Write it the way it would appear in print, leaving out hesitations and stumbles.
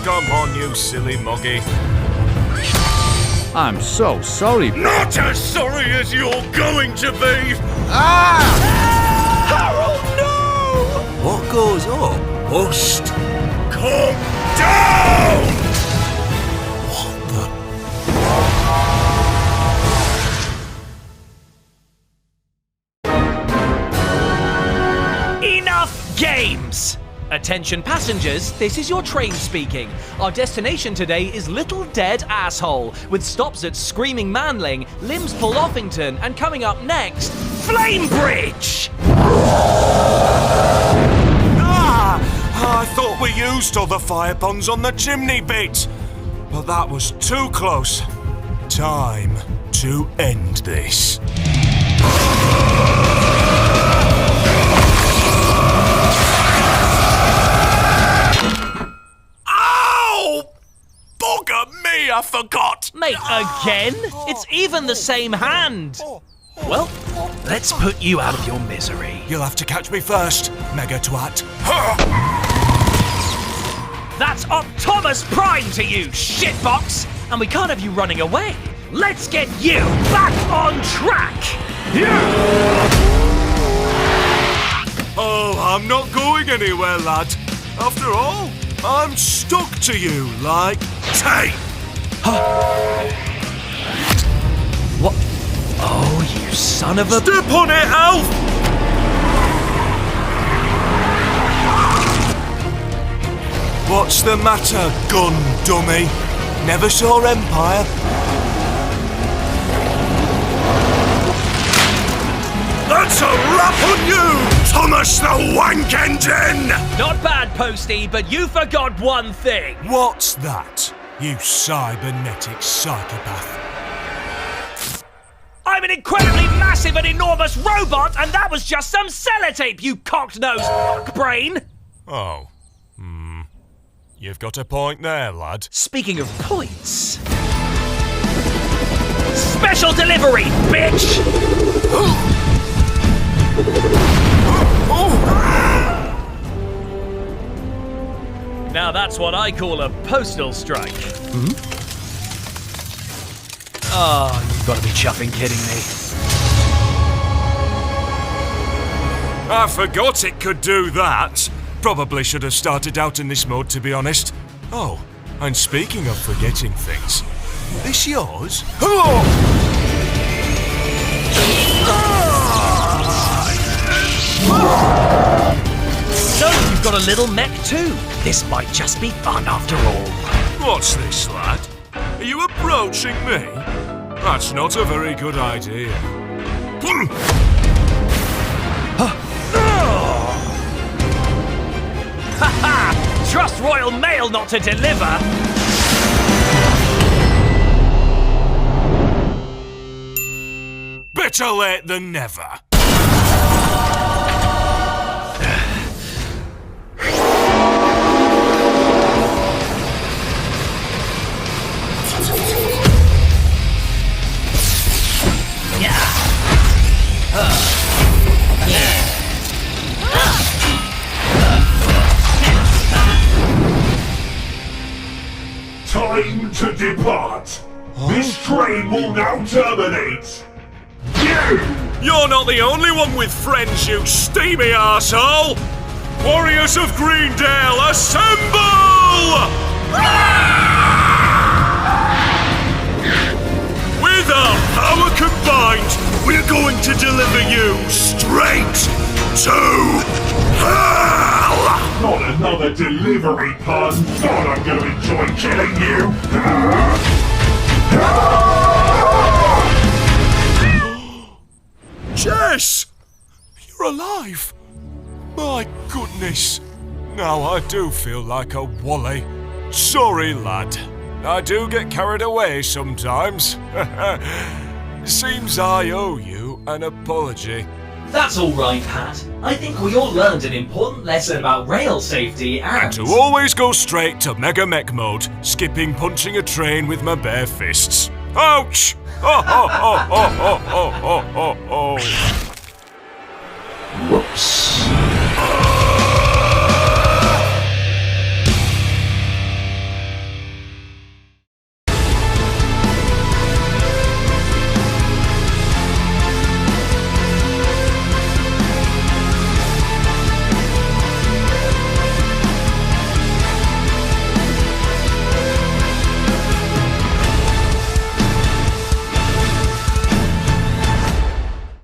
come on, you silly moggy. I'm so sorry. Not as sorry as you're going to be! Harold, no! What goes up must Come down! What the? Enough games! Attention passengers, this is your train speaking. Our destination today is Little Dead Asshole, with stops at Screaming Manling, Limbspole Offington, and coming up next, Flamebridge! I thought we used all the fire ponds on the chimney bit, but that was too close. Time to end this. Ow! Bugger me, I forgot! Mate, again? It's even the same hand! Well, let's put you out of your misery. You'll have to catch me first, mega twat. That's Optimus Prime to you, shitbox! And we can't have you running away. Let's get you back on track! Oh, I'm not going anywhere, lad. After all, I'm stuck to you like tape. What? Oh, you son of a... Step on it, Alf! What's the matter, gun dummy? Never saw Empire? That's a wrap on you, Thomas the Wank Engine! Not bad, Posty, but you forgot one thing. What's that, you cybernetic psychopath? I'm an incredibly massive and enormous robot, and that was just some sellotape, you cocked-nosed fuckbrain! Oh. You've got a point there, lad. Speaking of points... Special delivery, bitch! Now that's what I call a postal strike. Oh, you've got to be chuffing kidding me. I forgot it could do that. Probably should have started out in this mode, to be honest. Oh, and speaking of forgetting things, this yours? So, you've got a little mech too. This might just be fun after all. What's this, lad? Are you approaching me? That's not a very good idea. Ha! Trust Royal Mail not to deliver! Better late than never. Time to depart. This train will now terminate. You're not the only one with friends, you steamy arsehole! Warriors of Greendale, assemble! With our power combined, we're going to deliver you straight to hell! Not another delivery pun. God, I'm going to enjoy killing you. Jess! You're alive! My goodness! Now I do feel like a wally. Sorry, lad. I do get carried away sometimes. Seems I owe you an apology. That's all right, Pat. I think we all learned an important lesson about rail safety and... To always go straight to Mega Mech mode, skipping punching a train with my bare fists. Ouch! Oh, oh, oh, oh, oh, oh, oh, oh. Whoops.